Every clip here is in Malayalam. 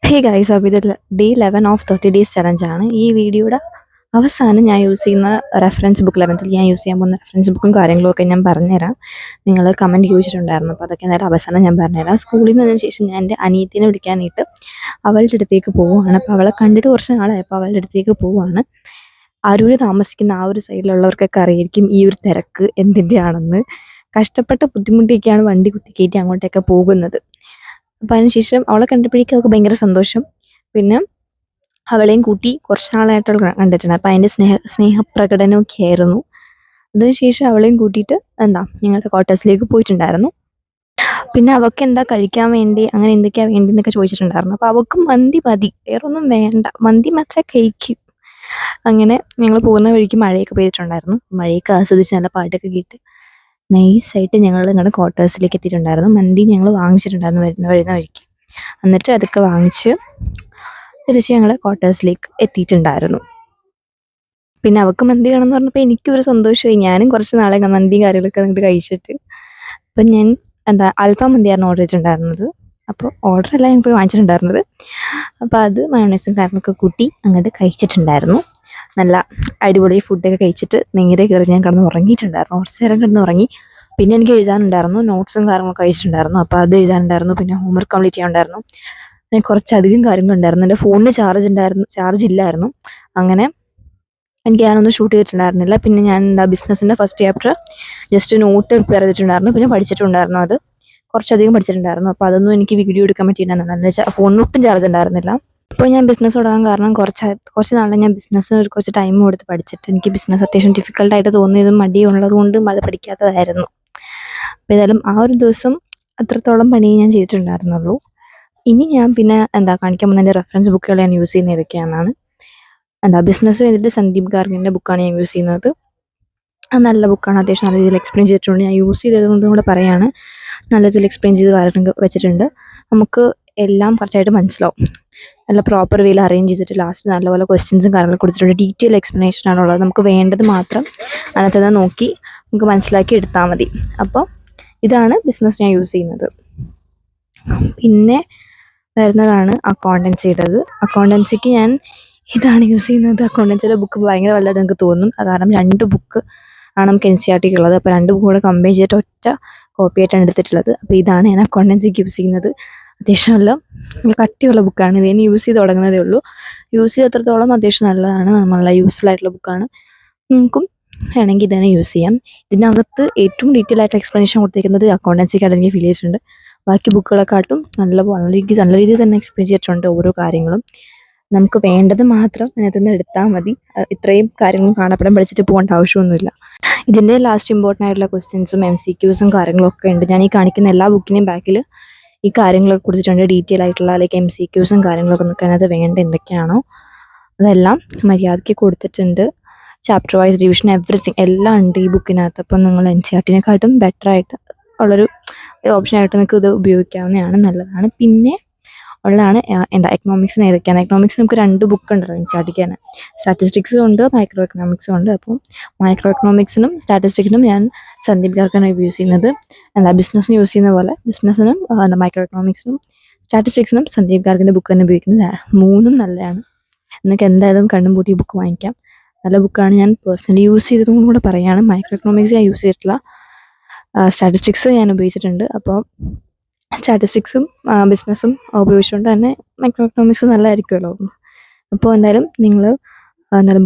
ഹേ ഗൈസ്, അപ്പോൾ ഇത് ഡേ 11 ഓഫ് 30 ഡേയ്സ് ചലഞ്ചാണ്. ഈ വീഡിയോയുടെ അവസാനം ഞാൻ യൂസ് ചെയ്യുന്ന റെഫറൻസ് ബുക്ക്, 11th ഞാൻ യൂസ് ചെയ്യാൻ പോകുന്ന റെഫറൻസ് ബുക്കും കാര്യങ്ങളും ഒക്കെ ഞാൻ പറഞ്ഞുതരാം. നിങ്ങൾ കമൻറ്റ് ചോദിച്ചിട്ടുണ്ടായിരുന്നു, അപ്പോൾ അതൊക്കെ നേരെ അവസാനം ഞാൻ പറഞ്ഞുതരാം. സ്കൂളിൽ നിന്നതിന് ശേഷം ഞാൻ എൻ്റെ അനിയത്തിനെ വിളിക്കാനായിട്ട് അവളുടെ അടുത്തേക്ക് പോവുകയാണ്. അപ്പോൾ അവളെ കണ്ടിട്ട് കുറച്ച് നാളായപ്പോൾ അവളുടെ അടുത്തേക്ക് പോവുകയാണ്. അരൂര് താമസിക്കുന്ന ആ ഒരു സൈഡിലുള്ളവർക്കൊക്കെ അറിയായിരിക്കും ഈ ഒരു തിരക്ക് എന്തിൻ്റെയാണെന്ന്. കഷ്ടപ്പെട്ട ബുദ്ധിമുട്ടിയൊക്കെയാണ് വണ്ടി കുത്തിക്കയറ്റി അങ്ങോട്ടൊക്കെ പോകുന്നത്. അപ്പം അതിനുശേഷം അവളെ കണ്ടപ്പോഴേക്കും അവൾക്ക് ഭയങ്കര സന്തോഷം. പിന്നെ അവളെയും കൂട്ടി കുറച്ച് നാളായിട്ട് കണ്ടിട്ടുണ്ട്. അപ്പം അതിൻ്റെ സ്നേഹപ്രകടനമൊക്കെ ആയിരുന്നു. അതിനുശേഷം അവളെയും കൂട്ടിയിട്ട് ഞങ്ങളുടെ ക്വാർട്ടേഴ്സിലേക്ക് പോയിട്ടുണ്ടായിരുന്നു. പിന്നെ അവൾക്ക് എന്താ കഴിക്കാൻ വേണ്ടി, അങ്ങനെ എന്തൊക്കെയാണ് വേണ്ടി എന്നൊക്കെ ചോദിച്ചിട്ടുണ്ടായിരുന്നു. അപ്പോൾ അവൾക്ക് മന്തി മതി, വേറൊന്നും വേണ്ട, മന്തി മാത്രമേ കഴിക്കൂ. അങ്ങനെ ഞങ്ങൾ പോകുന്ന വഴിക്ക് മഴയൊക്കെ പെയ്തിട്ടുണ്ടായിരുന്നു. മഴയൊക്കെ ആസ്വദിച്ച് നല്ല പാട്ടൊക്കെ കേട്ട് നൈസായിട്ട് ഞങ്ങൾ ഞങ്ങളുടെ ക്വാർട്ടേഴ്സിലേക്ക് എത്തിയിട്ടുണ്ടായിരുന്നു. മന്തി ഞങ്ങൾ വാങ്ങിച്ചിട്ടുണ്ടായിരുന്നു വരുന്ന വഴിക്ക്. എന്നിട്ട് അതൊക്കെ വാങ്ങിച്ച് തിരിച്ച് ഞങ്ങളുടെ ക്വാർട്ടേഴ്സിലേക്ക് എത്തിയിട്ടുണ്ടായിരുന്നു. പിന്നെ അവൾക്ക് മന്തി വേണമെന്ന് പറഞ്ഞപ്പോൾ എനിക്കൊരു സന്തോഷമായി. ഞാനും കുറച്ച് നാളെ മന്തിയും കാര്യങ്ങളൊക്കെ അങ്ങോട്ട് കഴിച്ചിട്ട്. അപ്പം ഞാൻ അൽഫാം മന്തിയായിരുന്നു ഓർഡർ ചെയ്തിട്ടുണ്ടായിരുന്നത്. അപ്പോൾ ഓർഡറല്ല ഞാൻ പോയി വാങ്ങിച്ചിട്ടുണ്ടായിരുന്നത്. അപ്പോൾ അത് മയോണൈസും കാര്യങ്ങളൊക്കെ കൂട്ടി അങ്ങോട്ട് കഴിച്ചിട്ടുണ്ടായിരുന്നു. നല്ല അടിപൊളി ഫുഡൊക്കെ കഴിച്ചിട്ട് നേരെ കയറി ഞാൻ കിടന്ന് ഉറങ്ങിയിട്ടുണ്ടായിരുന്നു. കുറച്ച് നേരം കിടന്ന് ഉറങ്ങി. പിന്നെ എനിക്ക് എഴുതാനുണ്ടായിരുന്നു, നോട്ട്സും കാര്യങ്ങളൊക്കെ അയച്ചിട്ടുണ്ടായിരുന്നു. അപ്പോൾ അത് എഴുതാനുണ്ടായിരുന്നു. പിന്നെ ഹോംവർക്ക് കംപ്ലീറ്റ് ചെയ്യാനുണ്ടായിരുന്നു. കുറച്ചധികം കാര്യങ്ങളുണ്ടായിരുന്നു. എൻ്റെ ഫോണിന് ചാർജ് ഇല്ലായിരുന്നു. അങ്ങനെ എനിക്ക് ഞാനൊന്നും ഷൂട്ട് ചെയ്തിട്ടുണ്ടായിരുന്നില്ല. പിന്നെ ഞാൻ ബിസിനസ്സിൻ്റെ first chapter just not prepare ചെയ്തിട്ടുണ്ടായിരുന്നു. പിന്നെ പഠിച്ചിട്ടുണ്ടായിരുന്നു. അത് കുറച്ചധികം പഠിച്ചിട്ടുണ്ടായിരുന്നു. അപ്പോൾ അതൊന്നും എനിക്ക് വീഡിയോ എടുക്കാൻ പറ്റിയിട്ടുണ്ടായിരുന്നില്ല. ഫോണിന് ഒട്ടും ചാർജ് ഉണ്ടായിരുന്നില്ല. ഇപ്പോൾ ഞാൻ ബിസിനസ് തുടങ്ങാൻ കാരണം കുറച്ച് നാളെ ഞാൻ ബിസിനസ്സിന് കുറച്ച് ടൈം കൊടുത്ത് പഠിച്ചിട്ട് എനിക്ക് ബിസിനസ് അത്യാവശ്യം ഡിഫിക്കൽട്ടായിട്ട് തോന്നിയതും മടിയുള്ളത് കൊണ്ടും അത് പഠിക്കാത്തതായിരുന്നു. അപ്പോൾ ഏതായാലും ആ ഒരു ദിവസം അത്രത്തോളം പണി ഞാൻ ചെയ്തിട്ടുണ്ടായിരുന്നുള്ളൂ. ഇനി ഞാൻ പിന്നെ കാണിക്കാൻ പോകുന്ന എൻ്റെ റെഫറൻസ് ബുക്കുകൾ ഞാൻ യൂസ് ചെയ്യുന്ന ഏതൊക്കെയാണെന്നാണ്. ബിസിനസ് വേണ്ടിയിട്ട് സന്ദീപ് ഗാർഗിൻ്റെ ബുക്കാണ് ഞാൻ യൂസ് ചെയ്യുന്നത്. അത് നല്ല ബുക്കാണ്. അത്യാവശ്യം നല്ല രീതിയിൽ എക്സ്പ്ലെയിൻ ചെയ്തിട്ടുണ്ട്. ഞാൻ യൂസ് ചെയ്തതുകൊണ്ടും കൂടെ പറയുകയാണ്. നല്ല രീതിയിൽ എക്സ്പ്ലെയിൻ ചെയ്ത് കാര്യങ്ങൾ വെച്ചിട്ടുണ്ട്. നമുക്ക് എല്ലാം കറക്റ്റായിട്ട് മനസ്സിലാവും. നല്ല പ്രോപ്പർ വേയിൽ അറേഞ്ച് ചെയ്തിട്ട് ലാസ്റ്റ് നല്ലപോലെ ക്വസ്റ്റ്യൻസും കാര്യങ്ങളും കൊടുത്തിട്ടുണ്ട്. ഡീറ്റെയിൽ എക്സ്പ്ലനേഷൻ ആണുള്ളത്. നമുക്ക് വേണ്ടത് മാത്രം അതിനകത്ത് നിന്ന് നോക്കി നമുക്ക് മനസ്സിലാക്കി എടുത്താൽ മതി. അപ്പോൾ ഇതാണ് ബിസിനസ് ഞാൻ യൂസ് ചെയ്യുന്നത്. പിന്നെ വരുന്നതാണ് അക്കൗണ്ടൻസിയുടേത്. അക്കൗണ്ടൻസിക്ക് ഞാൻ ഇതാണ് യൂസ് ചെയ്യുന്നത്. അക്കൗണ്ടൻസിയുടെ ബുക്ക് ഭയങ്കര വലുതായിട്ട് നമുക്ക് തോന്നും. കാരണം 2 ബുക്ക് ആണ് നമുക്ക് NCERT ഉള്ളത്. അപ്പോൾ 2 ബുക്കും കൂടെ കമ്പൈൻ ചെയ്തിട്ട് ഒറ്റ കോപ്പി ആയിട്ടാണ് എടുത്തിട്ടുള്ളത്. അപ്പോൾ ഇതാണ് ഞാൻ അക്കൗണ്ടൻസിക്ക് യൂസ് ചെയ്യുന്നത്. അത്യാവശ്യം നല്ല കട്ടിയുള്ള ബുക്കാണ്. ഇത് ഇനി യൂസ് ചെയ്ത് തുടങ്ങുന്നതേ ഉള്ളൂ. യൂസ് ചെയ്തത്രത്തോളം അത്യാവശ്യം നല്ലതാണ്, നല്ല യൂസ്ഫുൾ ആയിട്ടുള്ള ബുക്കാണ്. നിങ്ങൾക്കും വേണമെങ്കിൽ ഇതന്നെ യൂസ് ചെയ്യാം. ഇതിനകത്ത് ഏറ്റവും ഡീറ്റെയിൽ ആയിട്ട് എക്സ്പ്ലനേഷൻ കൊടുത്തിരിക്കുന്നത് അക്കൗണ്ടൻസിക്കായിട്ട് എനിക്ക് ഫീൽ ചെയ്തിട്ടുണ്ട്. ബാക്കി ബുക്കുകളെക്കാട്ടും നല്ല രീതിയിൽ തന്നെ എക്സ്പ്ലെയിൻ ചെയ്തിട്ടുണ്ട് ഓരോ കാര്യങ്ങളും. നമുക്ക് വേണ്ടത് മാത്രം അതിനകത്ത് നിന്ന് എടുത്താൽ മതി. ഇത്രയും കാര്യങ്ങളും കാണപ്പെടാൻ പഠിച്ചിട്ട് പോകേണ്ട ആവശ്യമൊന്നുമില്ല. ഇതിൻ്റെ ലാസ്റ്റ് ഇമ്പോർട്ടൻ്റ് ആയിട്ടുള്ള ക്വസ്റ്റ്യൻസും MCQസും കാര്യങ്ങളൊക്കെ ഉണ്ട്. ഞാൻ ഈ കാണിക്കുന്ന എല്ലാ ബുക്കിൻ്റെയും ബാക്കിൽ ഈ കാര്യങ്ങളൊക്കെ കൊടുത്തിട്ടുണ്ട്. ഡീറ്റെയിൽ ആയിട്ടുള്ള MCQസും കാര്യങ്ങളൊക്കെ നമുക്ക് അതിനകത്ത് വേണ്ട എന്തൊക്കെയാണോ അതെല്ലാം മര്യാദയ്ക്ക് കൊടുത്തിട്ടുണ്ട്. ചാപ്റ്റർ വൈസ് ഡിവിഷൻ എവറിത്തിങ് എല്ലാം ഉണ്ട് ഈ ബുക്കിനകത്ത്. അപ്പം നിങ്ങൾ NCERTനെക്കാട്ടും ബെറ്ററായിട്ട് ഉള്ളൊരു ഓപ്ഷനായിട്ട് നിങ്ങൾക്ക് ഇത് ഉപയോഗിക്കാവുന്നതാണ്, നല്ലതാണ്. പിന്നെ ഉള്ളതാണ് എക്കണോമിക്സിന് ഏതൊക്കെയാണ്. എക്കണോമിക്സ് നമുക്ക് 2 ബുക്ക് ഉണ്ടല്ലോ NCERTക്ക് തന്നെ. സ്റ്റാറ്റിസ്റ്റിക്സും ഉണ്ട്, മൈക്രോ എക്കണോമിക്സും ഉണ്ട്. അപ്പം മൈക്രോ എക്കണോമിക്സിനും സ്റ്റാറ്റിസ്റ്റിക്സിനും ഞാൻ സന്ദീപ് ഗാർഗാണ് യൂസ് ചെയ്യുന്നത്. ബിസിനസ്സിന് യൂസ് ചെയ്യുന്ന പോലെ ബിസിനസ്സിനും മൈക്രോ എക്കണോമിക്സിനും സ്റ്റാറ്റിസ്റ്റിക്സിനും സന്ദീപ് ഗാർഗിൻ്റെ ബുക്ക് തന്നെ ഉപയോഗിക്കുന്നത്. 3ഉം നല്ലതാണ്. നിങ്ങൾക്ക് എന്തായാലും കണ്ണും പൂട്ടി ബുക്ക് വാങ്ങിക്കാം. നല്ല ബുക്കാണ്. ഞാൻ പേഴ്സണലി യൂസ് ചെയ്തതും കൂടെ പറയുകയാണ്. മൈക്രോ എക്കണോമിക്സ് ഞാൻ യൂസ് ചെയ്തിട്ടില്ല. സ്റ്റാറ്റിസ്റ്റിക്സ് ഞാൻ ഉപയോഗിച്ചിട്ടുണ്ട്. അപ്പോൾ സ്റ്റാറ്റിസ്റ്റിക്സും ബിസിനസ്സും ഉപയോഗിച്ചുകൊണ്ട് തന്നെ മൈക്രോ എക്കണോമിക്സ് നല്ലതായിരിക്കുമല്ലോ. അപ്പോൾ എന്തായാലും നിങ്ങൾ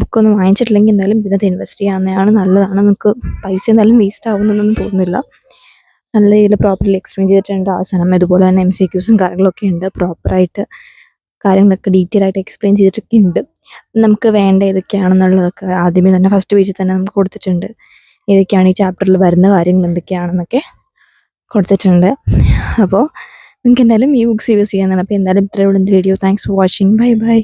ബുക്കൊന്നും വാങ്ങിച്ചിട്ടില്ലെങ്കിൽ എന്തായാലും ഇതിനകത്ത് ഇൻവെസ്റ്റ് ചെയ്യാവുന്നതാണ്, നല്ലതാണ്. നിങ്ങൾക്ക് പൈസ എന്തായാലും വേസ്റ്റ് ആവുമെന്നൊന്നും തോന്നുന്നില്ല. നല്ല രീതിയിൽ പ്രോപ്പർലി എക്സ്പ്ലെയിൻ ചെയ്തിട്ടുണ്ട്. അവസാനം ഇതുപോലെ തന്നെ MCQസും കാര്യങ്ങളൊക്കെ ഉണ്ട്. പ്രോപ്പറായിട്ട് കാര്യങ്ങളൊക്കെ ഡീറ്റെയിൽ ആയിട്ട് എക്സ്പ്ലെയിൻ ചെയ്തിട്ടൊക്കെ ഉണ്ട്. നമുക്ക് വേണ്ട ഏതൊക്കെയാണെന്നുള്ളതൊക്കെ ആദ്യമേ തന്നെ ഫസ്റ്റ് പേജിൽ തന്നെ നമുക്ക് കൊടുത്തിട്ടുണ്ട്. ഏതൊക്കെയാണ് ഈ ചാപ്റ്ററിൽ വരുന്ന കാര്യങ്ങൾ എന്തൊക്കെയാണെന്നൊക്കെ കൊടുത്തിട്ടുണ്ട്. അപ്പോൾ നിങ്ങൾക്ക് എന്തായാലും ഈ ബുക്സ് യൂസ് ചെയ്യാനാണ്. അപ്പോൾ എന്തായാലും ഇത്രയുള്ള video. Thanks for watching. Bye bye.